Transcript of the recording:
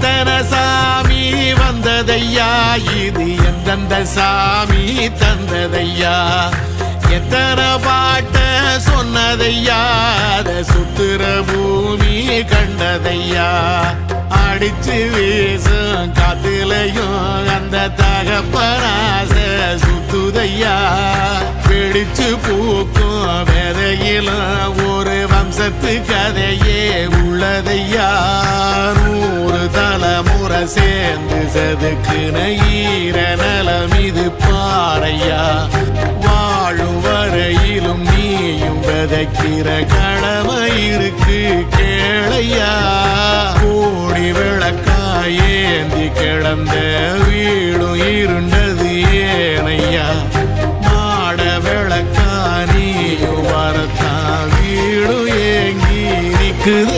எத்தனை சாமி வந்ததையா, இது எந்தெந்த சாமி தந்ததையா, எத்தனை பாட்ட சொன்னதையா, அத சுத்துற பூமி கண்டதையா, அடிச்சு வீசும் காத்துலையும் அந்த தகப்பனாச சுத்துதையா, பிடிச்சு பூக்கும் விதையிலும் ஒரு வம்சத்து கதையே உள்ளதையா, 100 தலைமுறை சேர்ந்து செதுக்குன ஈர நலம் இது பாறையா, வாழும் வரையிலும் நீயும் விதைக்கிற கடமை இருக்கு கேளையா, கோடி விளக்காயேந்தி கிடந்த வீடும் இருண்டது ஏனையா, மாட விளக்கா நீயும் வரத்தான் வீடும் ஏங்கி நிற்குது.